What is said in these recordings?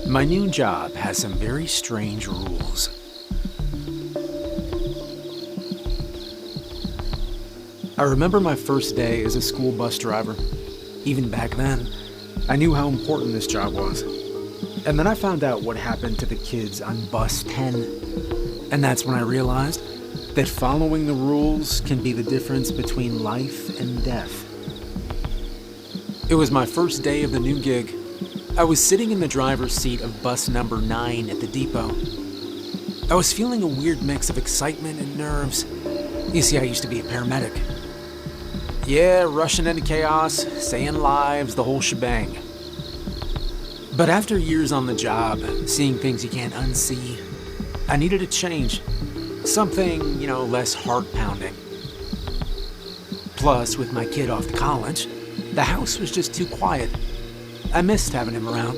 My new job has some very strange rules. I remember my first day as a school bus driver. Even back then, I knew how important this job was. And then I found out what happened to the kids on bus 10. And that's when I realized that following the rules can be the difference between life and death. It was my first day of the new gig. I was sitting in the driver's seat of bus number 9 at the depot. I was feeling a weird mix of excitement and nerves. You see, I used to be a paramedic. Yeah, rushing into chaos, saving lives, the whole shebang. But after years on the job, seeing things you can't unsee, I needed a change. Something, less heart-pounding. Plus, with my kid off to college, the house was just too quiet. I missed having him around.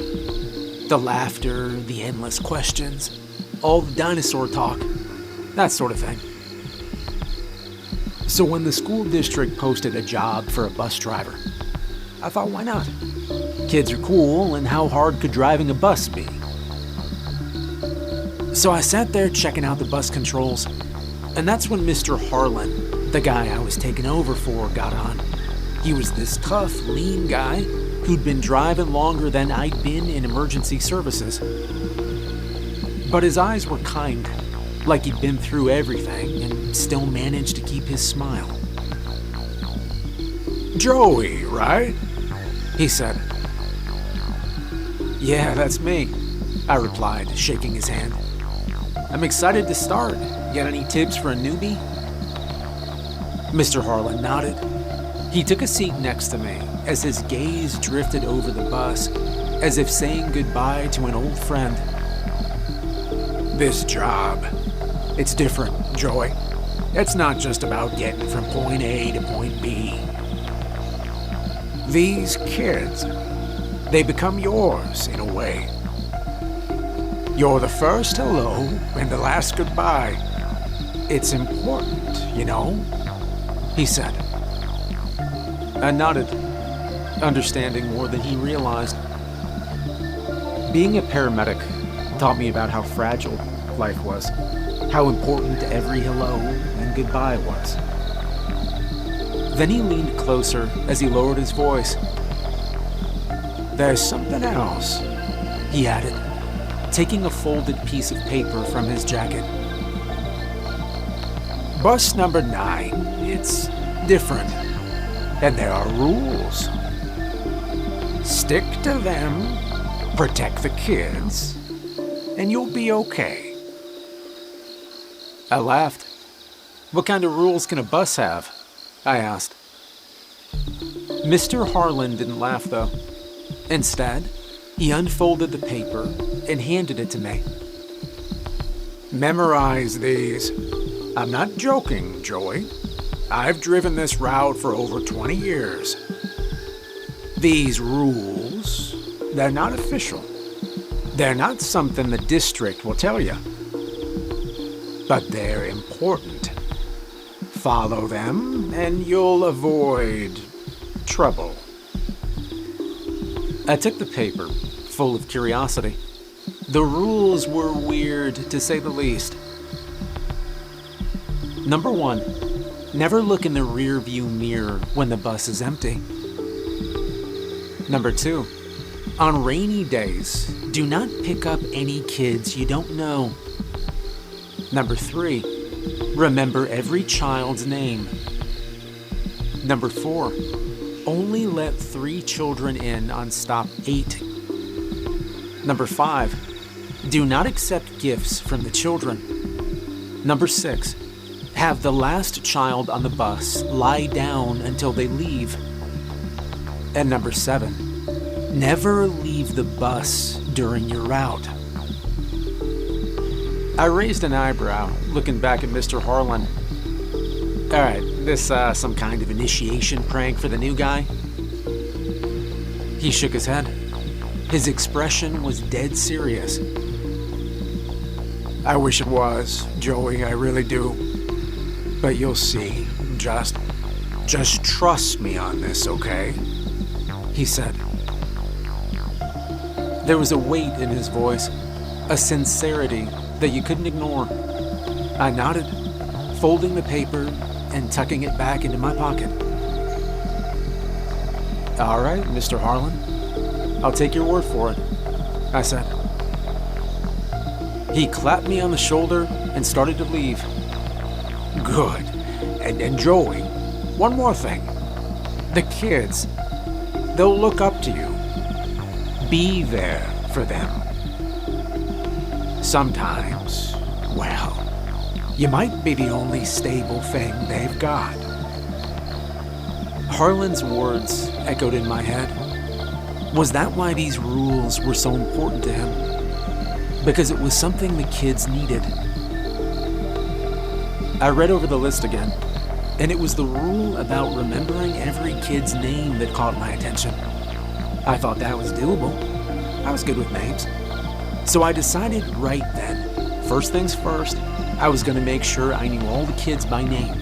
The laughter, the endless questions, all the dinosaur talk, that sort of thing. So when the school district posted a job for a bus driver, I thought, why not? Kids are cool, and how hard could driving a bus be? So I sat there checking out the bus controls, and that's when Mr. Harlan, the guy I was taking over for, got on. He was this tough, lean guy who'd been driving longer than I'd been in emergency services. But his eyes were kind, like he'd been through everything and still managed to keep his smile. "Joey, right?" he said. "Yeah, that's me," I replied, shaking his hand. "I'm excited to start. Got any tips for a newbie?" Mr. Harlan nodded. He took a seat next to me as his gaze drifted over the bus, as if saying goodbye to an old friend. "This job, it's different, Joey. It's not just about getting from point A to point B. These kids, they become yours in a way. You're the first hello and the last goodbye. It's important, he said. I nodded, understanding more than he realized. Being a paramedic taught me about how fragile life was, how important every hello and goodbye was. Then he leaned closer as he lowered his voice. "There's something else," he added, taking a folded piece of paper from his jacket. "Bus number 9, it's different, and there are rules. Stick to them, protect the kids, and you'll be okay." I laughed. "What kind of rules can a bus have?" I asked. Mr. Harlan didn't laugh, though. Instead, he unfolded the paper and handed it to me. "Memorize these. I'm not joking, Joey. I've driven this route for over 20 years. These rules, they're not official. They're not something the district will tell you. But they're important. Follow them, and you'll avoid trouble." I took the paper, full of curiosity. The rules were weird, to say the least. Number 1, never look in the rear-view mirror when the bus is empty. Number 2, on rainy days, do not pick up any kids you don't know. Number 3, remember every child's name. Number 4, only let 3 children in on stop 8. Number 5, do not accept gifts from the children. Number 6, have the last child on the bus lie down until they leave. And number 7, never leave the bus during your route. I raised an eyebrow, looking back at Mr. Harlan. "Alright, this some kind of initiation prank for the new guy?" He shook his head. His expression was dead serious. "I wish it was, Joey, I really do. But you'll see. Just trust me on this, okay?" he said. There was a weight in his voice, a sincerity that you couldn't ignore. I nodded, folding the paper and tucking it back into my pocket. "All right, Mr. Harlan. I'll take your word for it," I said. He clapped me on the shoulder and started to leave. "Good. And Joey, one more thing. The kids, they'll look up to you. Be there for them. Sometimes, well, you might be the only stable thing they've got." Harlan's words echoed in my head. Was that why these rules were so important to him? Because it was something the kids needed. I read over the list again, and it was the rule about remembering every kid's name that caught my attention. I thought that was doable. I was good with names. So I decided right then, first things first, I was going to make sure I knew all the kids by name.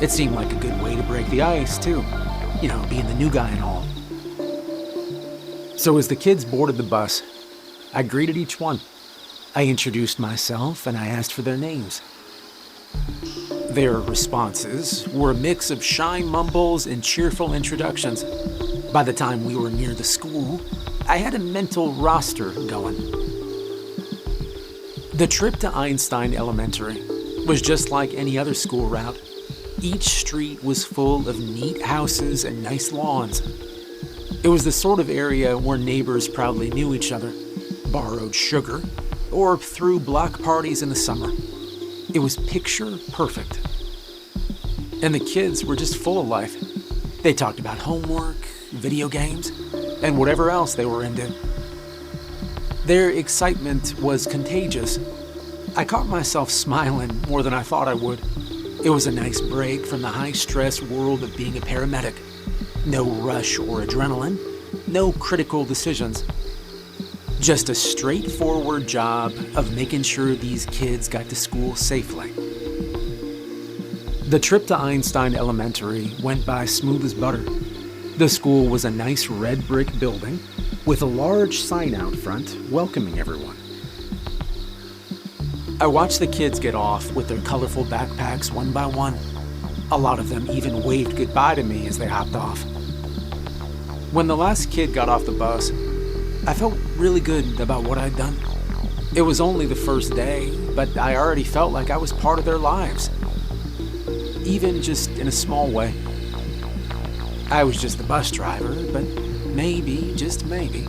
It seemed like a good way to break the ice, too. You know, being the new guy and all. So as the kids boarded the bus, I greeted each one. I introduced myself and I asked for their names. Their responses were a mix of shy mumbles and cheerful introductions. By the time we were near the school, I had a mental roster going. The trip to Einstein Elementary was just like any other school route. Each street was full of neat houses and nice lawns. It was the sort of area where neighbors proudly knew each other, borrowed sugar, or threw block parties in the summer. It was picture perfect. And the kids were just full of life. They talked about homework, video games, and whatever else they were into. Their excitement was contagious. I caught myself smiling more than I thought I would. It was a nice break from the high-stress world of being a paramedic. No rush or adrenaline, no critical decisions. Just a straightforward job of making sure these kids got to school safely. The trip to Einstein Elementary went by smooth as butter. The school was a nice red brick building with a large sign out front welcoming everyone. I watched the kids get off with their colorful backpacks one by one. A lot of them even waved goodbye to me as they hopped off. When the last kid got off the bus, I felt really good about what I'd done. It was only the first day, but I already felt like I was part of their lives. Even just in a small way. I was just the bus driver, but maybe, just maybe,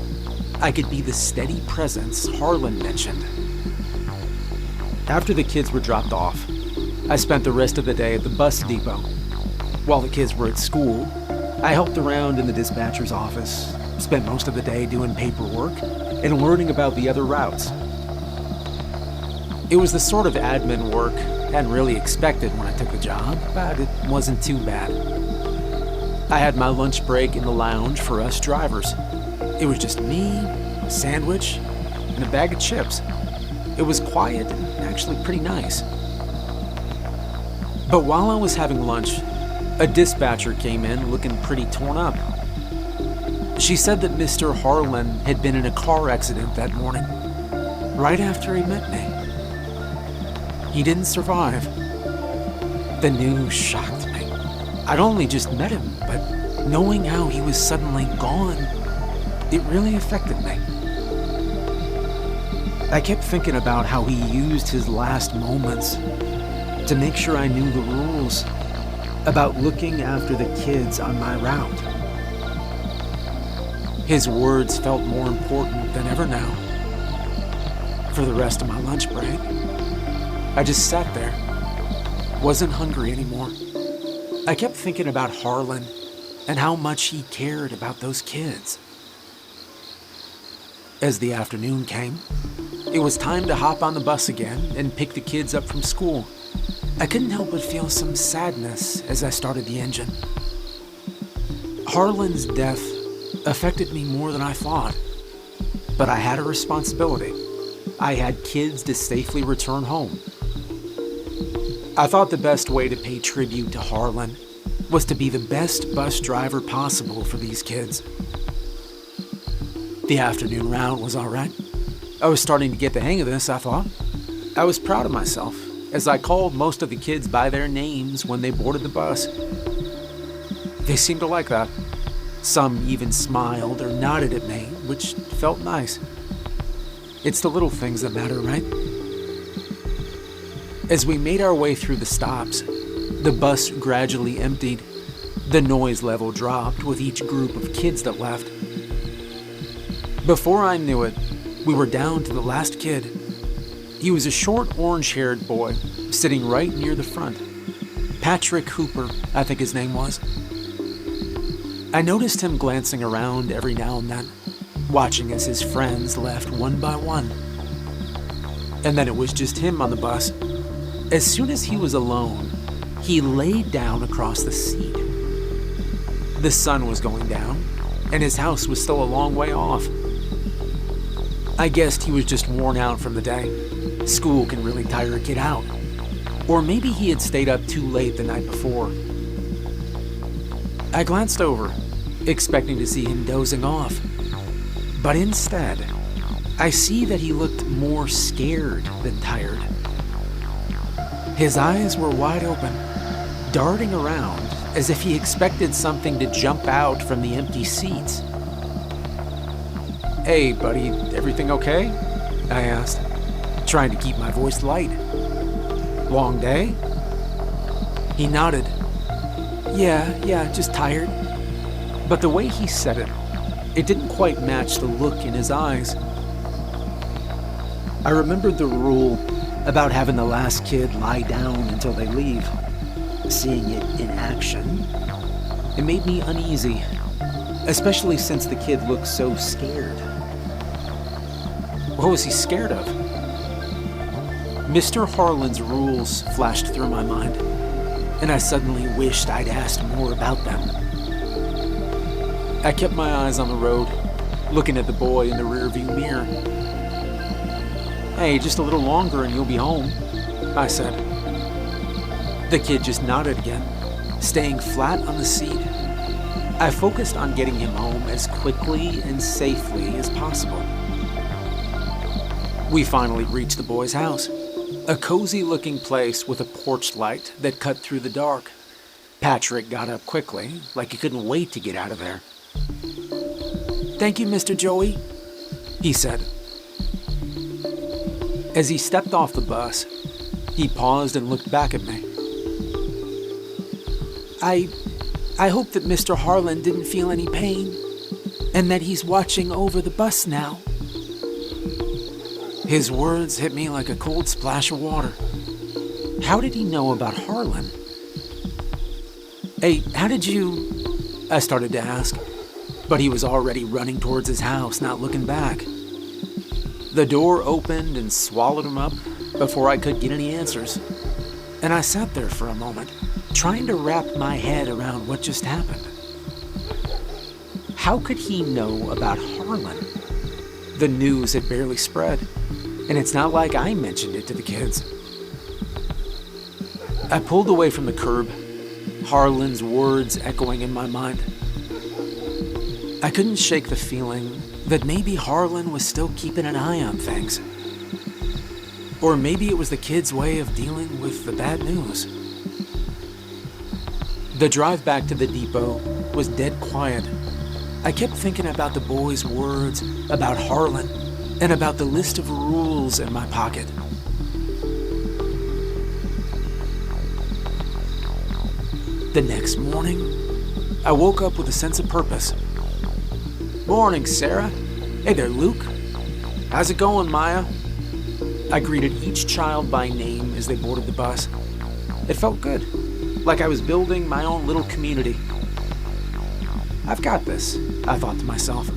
I could be the steady presence Harlan mentioned. After the kids were dropped off, I spent the rest of the day at the bus depot. While the kids were at school, I helped around in the dispatcher's office, spent most of the day doing paperwork and learning about the other routes. It was the sort of admin work I hadn't really expected when I took the job, but it wasn't too bad. I had my lunch break in the lounge for us drivers. It was just me, a sandwich, and a bag of chips. It was quiet and actually pretty nice. But while I was having lunch, a dispatcher came in looking pretty torn up. She said that Mr. Harlan had been in a car accident that morning, right after he met me. He didn't survive. The news shocked me. I'd only just met him, but knowing how he was suddenly gone, it really affected me. I kept thinking about how he used his last moments to make sure I knew the rules about looking after the kids on my route. His words felt more important than ever now. For the rest of my lunch break, I just sat there, wasn't hungry anymore. I kept thinking about Harlan and how much he cared about those kids. As the afternoon came, it was time to hop on the bus again and pick the kids up from school. I couldn't help but feel some sadness as I started the engine. Harlan's death affected me more than I thought, but I had a responsibility. I had kids to safely return home. I thought the best way to pay tribute to Harlan was to be the best bus driver possible for these kids. The afternoon round was all right. I was starting to get the hang of this, I thought. I was proud of myself, as I called most of the kids by their names when they boarded the bus. They seemed to like that. Some even smiled or nodded at me, which felt nice. It's the little things that matter, right? As we made our way through the stops, the bus gradually emptied. The noise level dropped with each group of kids that left. Before I knew it, we were down to the last kid. He was a short, orange-haired boy, sitting right near the front. Patrick Hooper, I think his name was. I noticed him glancing around every now and then, watching as his friends left one by one. And then it was just him on the bus. As soon as he was alone, he laid down across the seat. The sun was going down, and his house was still a long way off. I guessed he was just worn out from the day. School can really tire a kid out. Or maybe he had stayed up too late the night before. I glanced over, expecting to see him dozing off. But instead, I see that he looked more scared than tired. His eyes were wide open, darting around as if he expected something to jump out from the empty seats. "Hey, buddy, everything okay?" I asked, trying to keep my voice light. "Long day?" He nodded. Yeah, just tired." But the way he said it, it didn't quite match the look in his eyes. I remembered the rule about having the last kid lie down until they leave. Seeing it in action, it made me uneasy, especially since the kid looked so scared. What was he scared of? Mr. Harlan's rules flashed through my mind, and I suddenly wished I'd asked more about them. I kept my eyes on the road, looking at the boy in the rearview mirror. "Hey, just a little longer and you'll be home," I said. The kid just nodded again, staying flat on the seat. I focused on getting him home as quickly and safely as possible. We finally reached the boy's house, a cozy-looking place with a porch light that cut through the dark. Patrick got up quickly, like he couldn't wait to get out of there. "Thank you, Mr. Joey," he said. As he stepped off the bus, he paused and looked back at me. I hope that Mr. Harlan didn't feel any pain, and that he's watching over the bus now." His words hit me like a cold splash of water. How did he know about Harlan? "Hey, how did you..." I started to ask, but he was already running towards his house, not looking back. The door opened and swallowed him up before I could get any answers, and I sat there for a moment, trying to wrap my head around what just happened. How could he know about Harlan? The news had barely spread, and it's not like I mentioned it to the kids. I pulled away from the curb, Harlan's words echoing in my mind. I couldn't shake the feeling that maybe Harlan was still keeping an eye on things. Or maybe it was the kids' way of dealing with the bad news. The drive back to the depot was dead quiet. I kept thinking about the boy's words, about Harlan, and about the list of rules in my pocket. The next morning, I woke up with a sense of purpose. "Morning, Sarah. Hey there, Luke. How's it going, Maya?" I greeted each child by name as they boarded the bus. It felt good, like I was building my own little community. "I've got this," I thought to myself.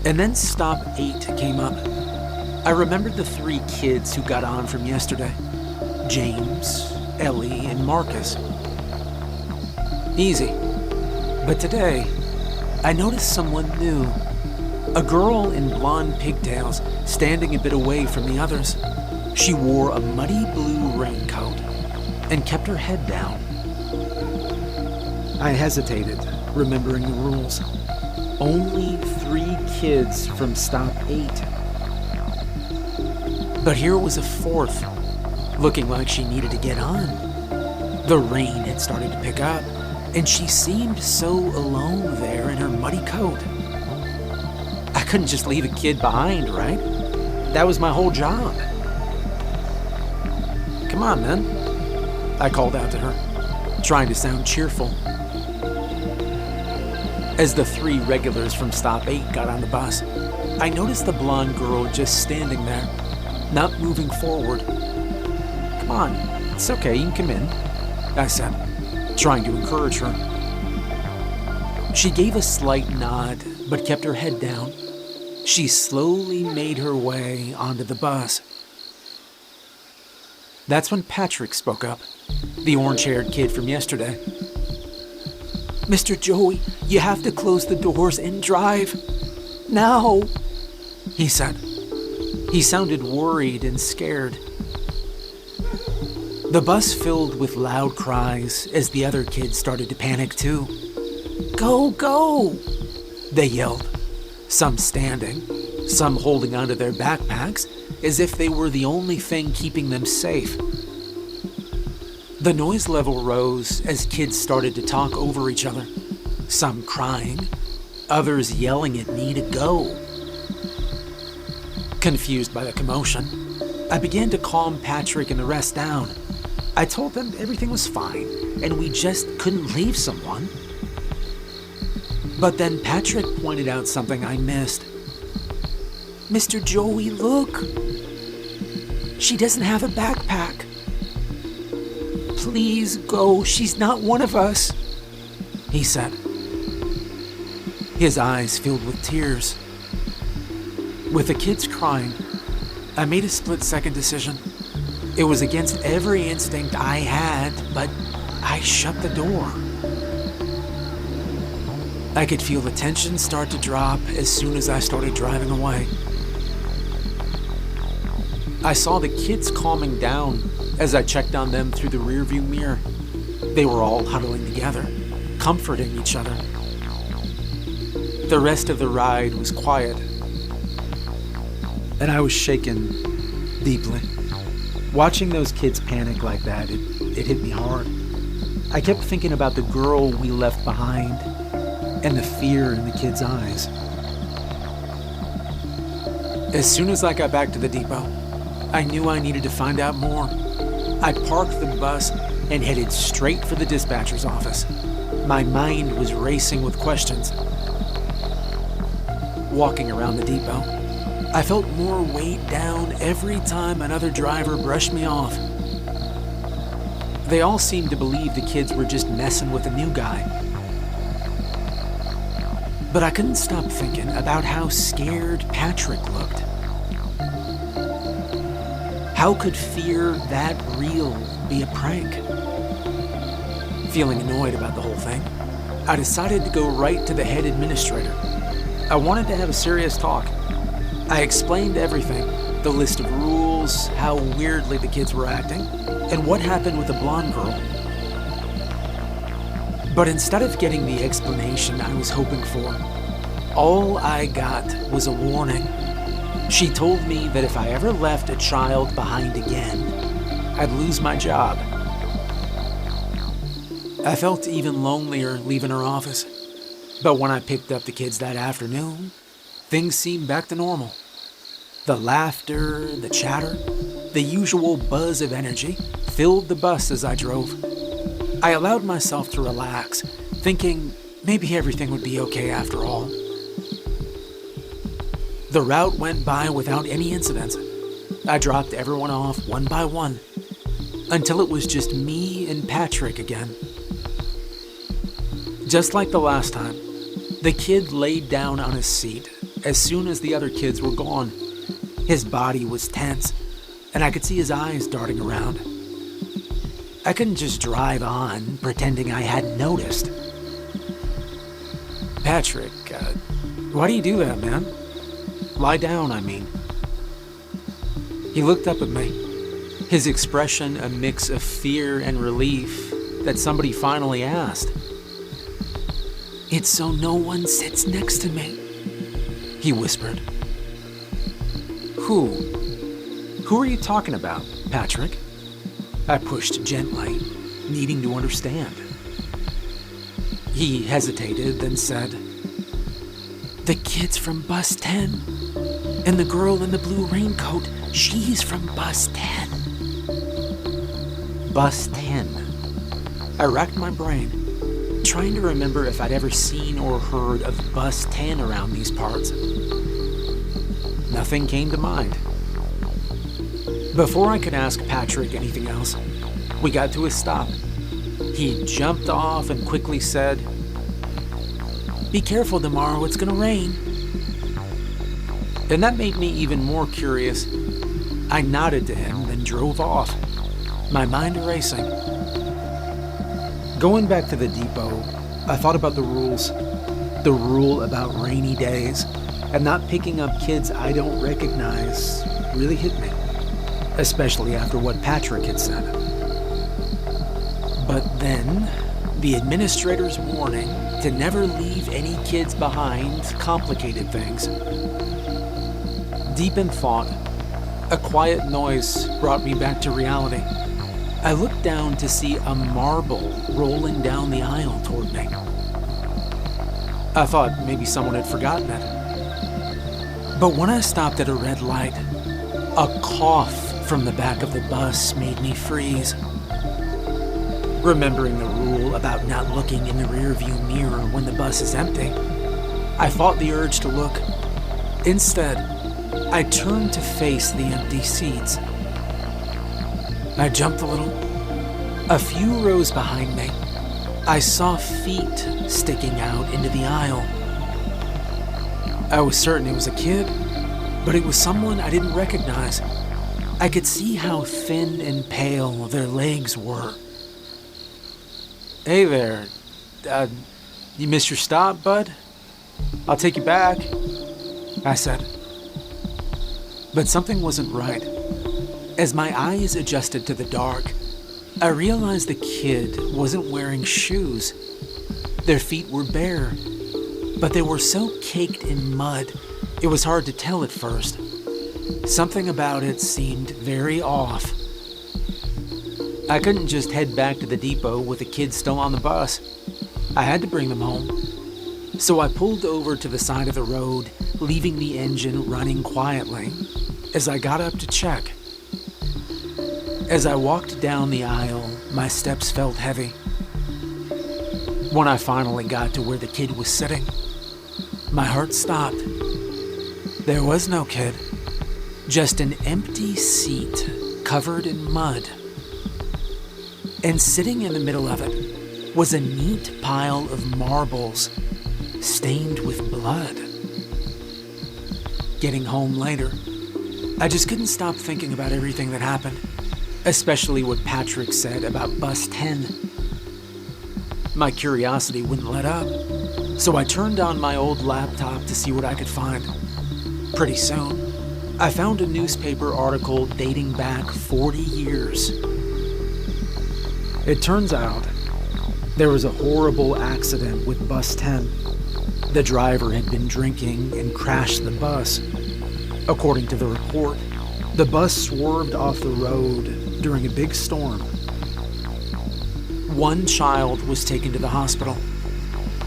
And then stop 8 came up. I remembered the 3 kids who got on from yesterday. James, Ellie, and Marcus. Easy. But today, I noticed someone new. A girl in blonde pigtails, standing a bit away from the others. She wore a muddy blue raincoat and kept her head down. I hesitated, remembering the rules. Only 3 kids from stop 8. But here was a 4th, looking like she needed to get on. The rain had started to pick up, and she seemed so alone there in her muddy coat. I couldn't just leave a kid behind, right? That was my whole job. Come on, man, I called out to her, trying to sound cheerful. As the 3 regulars from stop 8 got on the bus, I noticed the blonde girl just standing there, not moving forward. Come on, it's okay, you can come in, I said, trying to encourage her. She gave a slight nod, but kept her head down. She slowly made her way onto the bus. That's when Patrick spoke up, the orange-haired kid from yesterday. Mr. Joey, you have to close the doors and drive. Now, he said. He sounded worried and scared. The bus filled with loud cries as the other kids started to panic too. Go, go, they yelled, some standing, some holding onto their backpacks as if they were the only thing keeping them safe. The noise level rose as kids started to talk over each other, some crying, others yelling at me to go. Confused by the commotion, I began to calm Patrick and the rest down. I told them everything was fine and we just couldn't leave someone. But then Patrick pointed out something I missed. Mr. Joey, look! She doesn't have a backpack. Please go, she's not one of us, he said. His eyes filled with tears. With the kids crying, I made a split-second decision. It was against every instinct I had, but I shut the door. I could feel the tension start to drop as soon as I started driving away. I saw the kids calming down as I checked on them through the rearview mirror. They were all huddling together, comforting each other. The rest of the ride was quiet, and I was shaken deeply. Watching those kids panic like that, it hit me hard. I kept thinking about the girl we left behind and the fear in the kids' eyes. As soon as I got back to the depot, I knew I needed to find out more. I parked the bus and headed straight for the dispatcher's office. My mind was racing with questions. Walking around the depot, I felt more weighed down every time another driver brushed me off. They all seemed to believe the kids were just messing with a new guy. But I couldn't stop thinking about how scared Patrick looked. How could fear that real be a prank? Feeling annoyed about the whole thing, I decided to go right to the head administrator. I wanted to have a serious talk. I explained everything, the list of rules, how weirdly the kids were acting, and what happened with the blonde girl. But instead of getting the explanation I was hoping for, all I got was a warning. She told me that if I ever left a child behind again, I'd lose my job. I felt even lonelier leaving her office. But when I picked up the kids that afternoon, things seemed back to normal. The laughter, the chatter, the usual buzz of energy filled the bus as I drove. I allowed myself to relax, thinking maybe everything would be okay after all. The route went by without any incidents. I dropped everyone off one by one, until it was just me and Patrick again. Just like the last time, the kid laid down on his seat as soon as the other kids were gone. His body was tense, and I could see his eyes darting around. I couldn't just drive on, pretending I hadn't noticed. Patrick, why do you do that, man? Lie down, I mean. He looked up at me, his expression a mix of fear and relief that somebody finally asked. It's so no one sits next to me," he whispered. Who? Who are you talking about, Patrick?" I pushed gently, needing to understand. He hesitated, then said, "The kids from Bus 10. And the girl in the blue raincoat, she's from Bus 10. Bus 10. I racked my brain, trying to remember if I'd ever seen or heard of Bus 10 around these parts. Nothing came to mind. Before I could ask Patrick anything else, we got to a stop. He jumped off and quickly said, "Be careful tomorrow, it's gonna rain." And that made me even more curious. I nodded to him, then drove off, my mind racing. Going back to the depot, I thought about the rules. The rule about rainy days and not picking up kids I don't recognize really hit me, especially after what Patrick had said. But then, the administrator's warning to never leave any kids behind complicated things. Deep in thought, a quiet noise brought me back to reality. I looked down to see a marble rolling down the aisle toward me. I thought maybe someone had forgotten it. But when I stopped at a red light, a cough from the back of the bus made me freeze. Remembering the rule about not looking in the rearview mirror when the bus is empty, I fought the urge to look. Instead, I turned to face the empty seats. I jumped a little. A few rows behind me, I saw feet sticking out into the aisle. I was certain it was a kid, but it was someone I didn't recognize. I could see how thin and pale their legs were. "Hey there, you missed your stop, bud? I'll take you back," I said. But something wasn't right. As my eyes adjusted to the dark, I realized the kid wasn't wearing shoes. Their feet were bare, but they were so caked in mud, it was hard to tell at first. Something about it seemed very off. I couldn't just head back to the depot with the kids still on the bus. I had to bring them home. So I pulled over to the side of the road, leaving the engine running quietly as I got up to check. As I walked down the aisle, my steps felt heavy. When I finally got to where the kid was sitting, my heart stopped. There was no kid, just an empty seat covered in mud. And sitting in the middle of it was a neat pile of marbles stained with blood. Getting home later, I just couldn't stop thinking about everything that happened, especially what Patrick said about Bus 10. My curiosity wouldn't let up, so I turned on my old laptop to see what I could find. Pretty soon, I found a newspaper article dating back 40 years. It turns out there was a horrible accident with Bus 10. The driver had been drinking and crashed the bus. According to the report, the bus swerved off the road during a big storm. One child was taken to the hospital.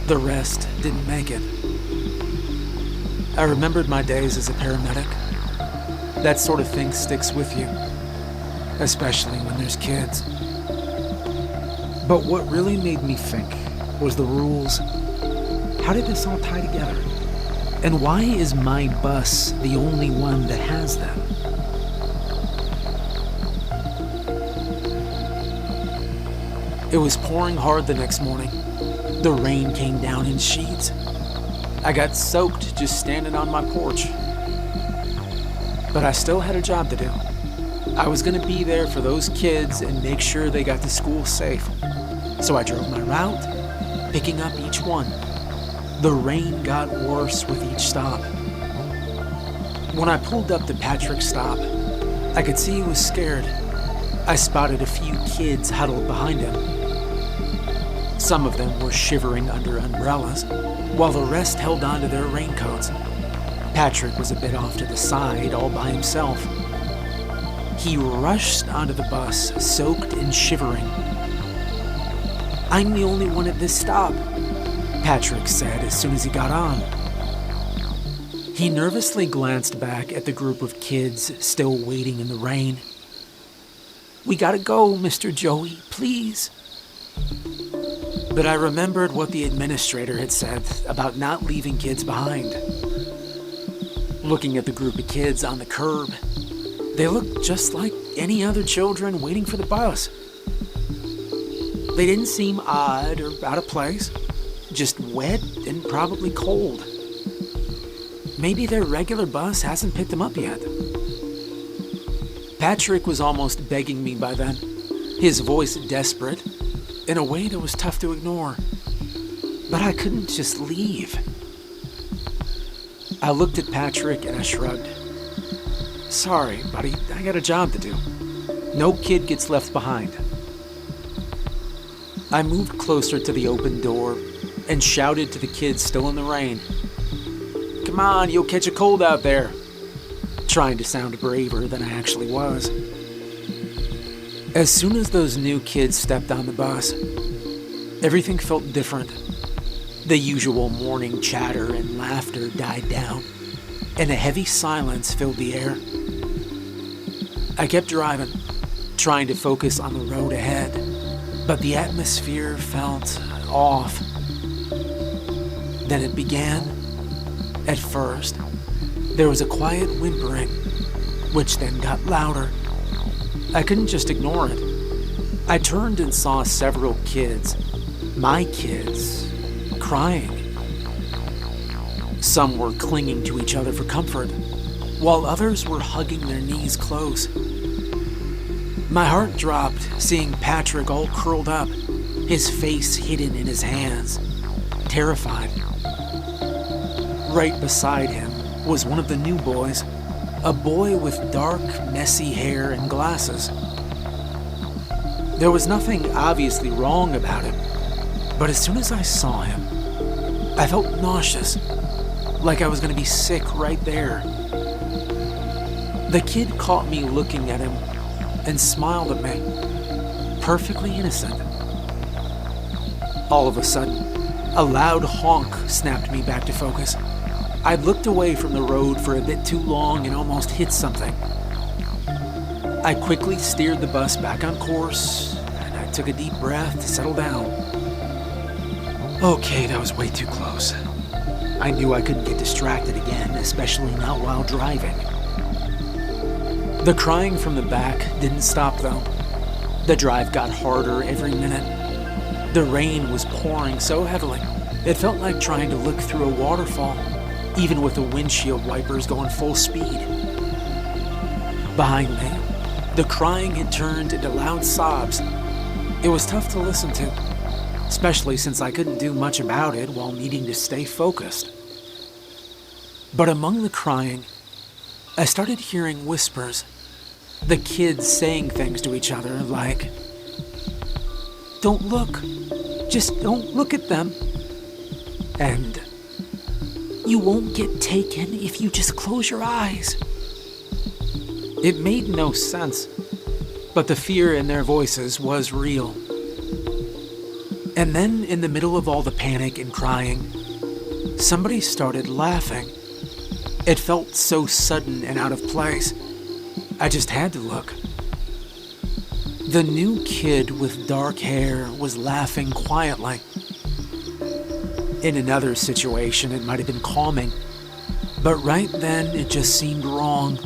The rest didn't make it. I remembered my days as a paramedic. That sort of thing sticks with you, especially when there's kids. But what really made me think was the rules. How did this all tie together? And why is my bus the only one that has them? It was pouring hard the next morning. The rain came down in sheets. I got soaked just standing on my porch. But I still had a job to do. I was going to be there for those kids and make sure they got to school safe. So I drove my route, picking up each one. The rain got worse with each stop. When I pulled up to Patrick's stop, I could see he was scared. I spotted a few kids huddled behind him. Some of them were shivering under umbrellas, while the rest held onto their raincoats. Patrick was a bit off to the side, all by himself. He rushed onto the bus, soaked and shivering. "I'm the only one at this stop," Patrick said as soon as he got on. He nervously glanced back at the group of kids still waiting in the rain. "We gotta go, Mr. Joey, please." But I remembered what the administrator had said about not leaving kids behind. Looking at the group of kids on the curb, they looked just like any other children waiting for the bus. They didn't seem odd or out of place, just wet and probably cold. Maybe their regular bus hasn't picked them up yet. Patrick was almost begging me by then, his voice desperate, in a way that was tough to ignore. But I couldn't just leave. I looked at Patrick and I shrugged. "Sorry, buddy, I got a job to do. No kid gets left behind." I moved closer to the open door and shouted to the kids still in the rain, "Come on, you'll catch a cold out there," trying to sound braver than I actually was. As soon as those new kids stepped on the bus, everything felt different. The usual morning chatter and laughter died down, and a heavy silence filled the air. I kept driving, trying to focus on the road ahead, but the atmosphere felt off. Then it began. At first, there was a quiet whimpering, which then got louder. I couldn't just ignore it. I turned and saw several kids, my kids, crying. Some were clinging to each other for comfort, while others were hugging their knees close. My heart dropped seeing Patrick all curled up, his face hidden in his hands, terrified. Right beside him was one of the new boys, a boy with dark, messy hair and glasses. There was nothing obviously wrong about him, but as soon as I saw him, I felt nauseous, like I was going to be sick right there. The kid caught me looking at him and smiled at me, perfectly innocent. All of a sudden, a loud honk snapped me back to focus. I'd looked away from the road for a bit too long and almost hit something. I quickly steered the bus back on course, and I took a deep breath to settle down. Okay, that was way too close. I knew I couldn't get distracted again, especially not while driving. The crying from the back didn't stop though. The drive got harder every minute. The rain was pouring so heavily, it felt like trying to look through a waterfall, even with the windshield wipers going full speed. Behind me, the crying had turned into loud sobs. It was tough to listen to, especially since I couldn't do much about it while needing to stay focused. But among the crying, I started hearing whispers, the kids saying things to each other like, "Don't look, just don't look at them," and "You won't get taken if you just close your eyes." It made no sense, but the fear in their voices was real. And then, in the middle of all the panic and crying, somebody started laughing. It felt so sudden and out of place, I just had to look. The new kid with dark hair was laughing quietly. In another situation, it might have been calming, but right then it just seemed wrong.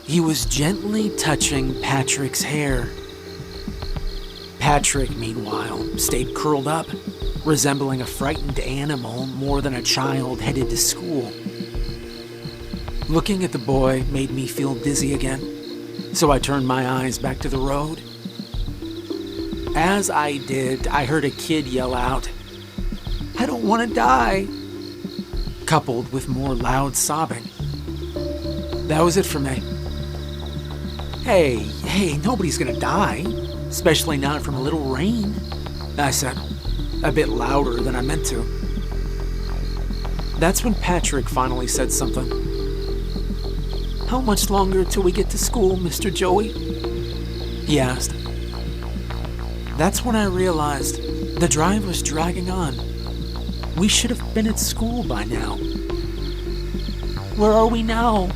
He was gently touching Patrick's hair. Patrick, meanwhile, stayed curled up, resembling a frightened animal more than a child headed to school. Looking at the boy made me feel dizzy again, so I turned my eyes back to the road. As I did, I heard a kid yell out, "I don't want to die," coupled with more loud sobbing. That was it for me. Hey, nobody's gonna die, especially not from a little rain. I said, a bit louder than I meant to. That's when Patrick finally said something. "How much longer till we get to school, Mr. Joey?" he asked. That's when I realized the drive was dragging on. We should have been at school by now. "Where are we now?"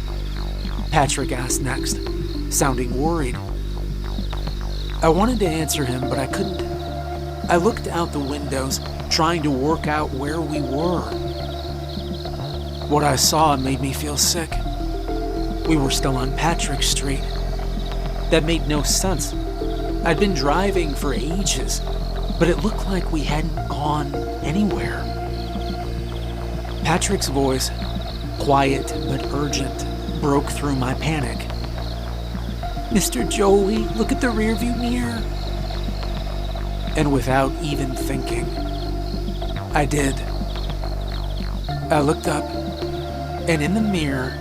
Patrick asked next, sounding worried. I wanted to answer him, but I couldn't. I looked out the windows, trying to work out where we were. What I saw made me feel sick. We were still on Patrick Street. That made no sense. I'd been driving for ages, but it looked like we hadn't gone anywhere. Patrick's voice, quiet but urgent, broke through my panic. "Mr. Joey, look at the rearview mirror." And without even thinking, I did. I looked up, and in the mirror,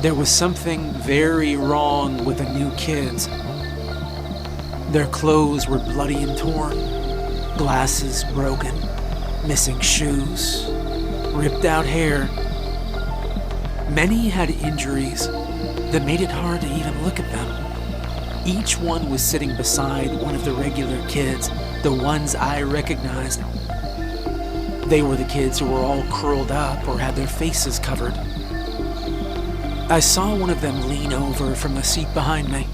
there was something very wrong with the new kids. Their clothes were bloody and torn, glasses broken, missing shoes, ripped out hair. Many had injuries that made it hard to even look at them. Each one was sitting beside one of the regular kids, the ones I recognized. They were the kids who were all curled up or had their faces covered. I saw one of them lean over from the seat behind me,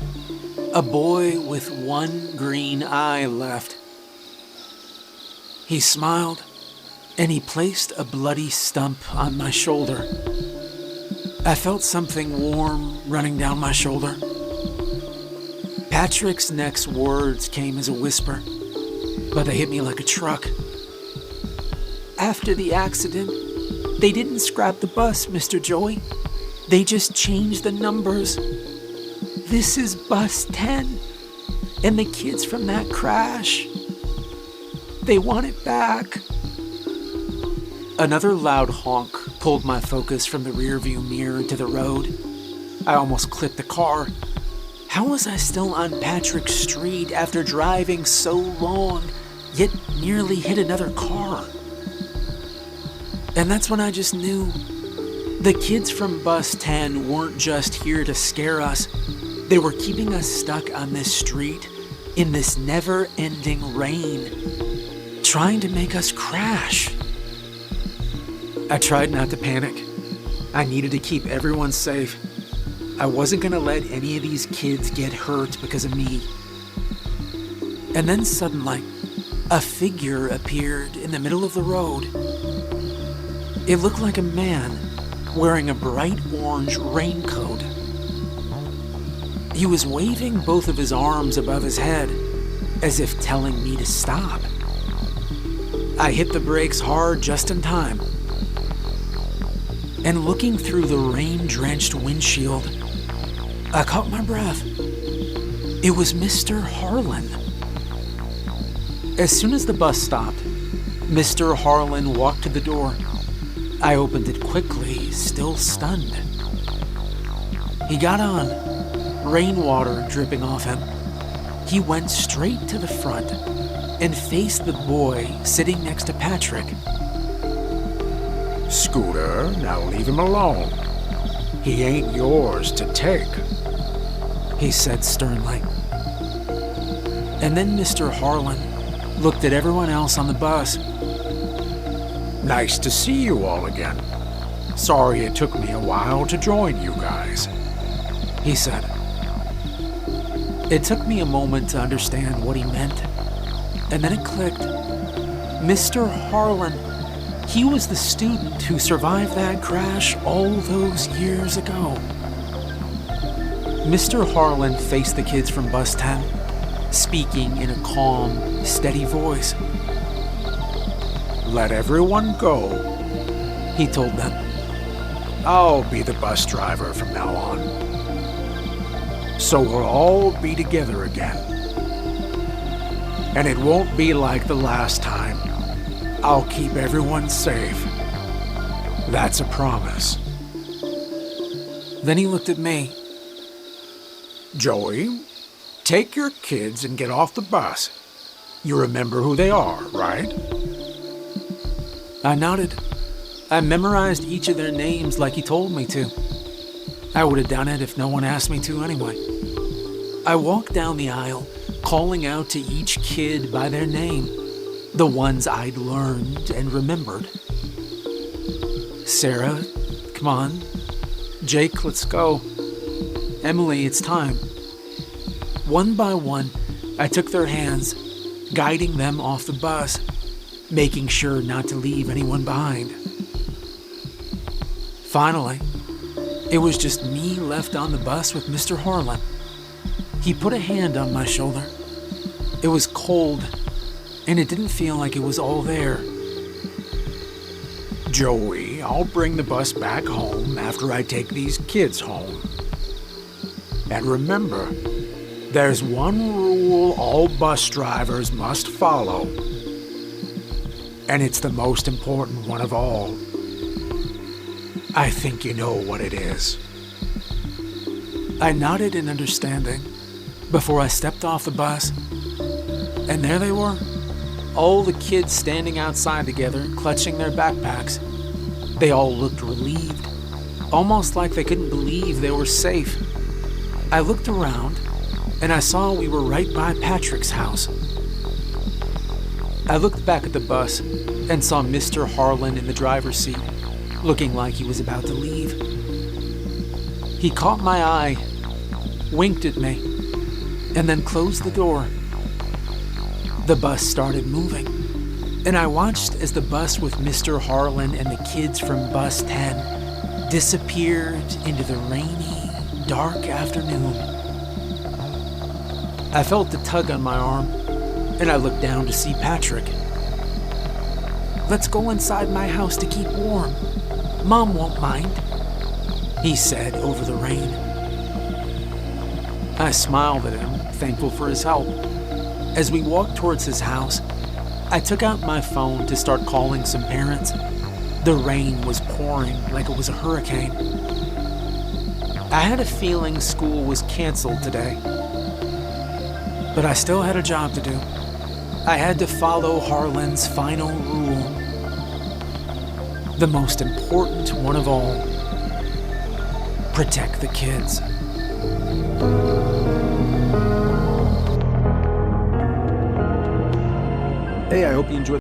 a boy with one green eye left. He smiled, and he placed a bloody stump on my shoulder. I felt something warm running down my shoulder. Patrick's next words came as a whisper, but they hit me like a truck. "After the accident, they didn't scrap the bus, Mr. Joey. They just changed the numbers. This is bus 10, and the kids from that crash. They want it back." Another loud honk pulled my focus from the rearview mirror to the road. I almost clipped the car. How was I still on Patrick Street after driving so long, yet nearly hit another car? And that's when I just knew the kids from bus 10 weren't just here to scare us. They were keeping us stuck on this street in this never-ending rain, trying to make us crash. I tried not to panic. I needed to keep everyone safe. I wasn't going to let any of these kids get hurt because of me. And then suddenly, a figure appeared in the middle of the road. It looked like a man wearing a bright orange raincoat. He was waving both of his arms above his head, as if telling me to stop. I hit the brakes hard just in time. And looking through the rain-drenched windshield, I caught my breath. It was Mr. Harlan. As soon as the bus stopped, Mr. Harlan walked to the door. I opened it quickly, still stunned. He got on, rainwater dripping off him. He went straight to the front and faced the boy sitting next to Patrick. "Scooter, now leave him alone. He ain't yours to take," he said sternly. And then Mr. Harlan looked at everyone else on the bus. "Nice to see you all again. Sorry it took me a while to join you guys," he said. It took me a moment to understand what he meant, and then it clicked. Mr. Harlan, he was the student who survived that crash all those years ago. Mr. Harlan faced the kids from bus 10, speaking in a calm, steady voice. "Let everyone go," he told them. "I'll be the bus driver from now on. So we'll all be together again. And it won't be like the last time. I'll keep everyone safe. That's a promise." Then he looked at me. "Joey, take your kids and get off the bus. You remember who they are, right? I nodded. I memorized each of their names like he told me to. I would have done it if no one asked me to anyway. I walked down the aisle, calling out to each kid by their name, the ones I'd learned and remembered. Sarah, come on. Jake, let's go. Emily, it's time. One by one, I took their hands, guiding them off the bus, making sure not to leave anyone behind. Finally, it was just me left on the bus with Mr. Harlan. He put a hand on my shoulder. It was cold, and it didn't feel like it was all there. Joey, I'll bring the bus back home after I take these kids home. And remember, there's one rule all bus drivers must follow. And it's the most important one of all. I think you know what it is. I nodded in understanding before I stepped off the bus. And there they were, all the kids standing outside together, clutching their backpacks. They all looked relieved, almost like they couldn't believe they were safe. I looked around, and I saw we were right by Patrick's house. I looked back at the bus and saw Mr. Harlan in the driver's seat, looking like he was about to leave. He caught my eye, winked at me, and then closed the door. The bus started moving, and I watched as the bus with Mr. Harlan and the kids from bus 10 disappeared into the rainy, dark afternoon. I felt the tug on my arm, and I looked down to see Patrick. "Let's go inside my house to keep warm. Mom won't mind," he said over the rain. I smiled at him, thankful for his help. As we walked towards his house, I took out my phone to start calling some parents. The rain was pouring like it was a hurricane. I had a feeling school was canceled today, but I still had a job to do. I had to follow Harlan's final rule. The most important one of all. Protect the kids. Hey, I hope you enjoyed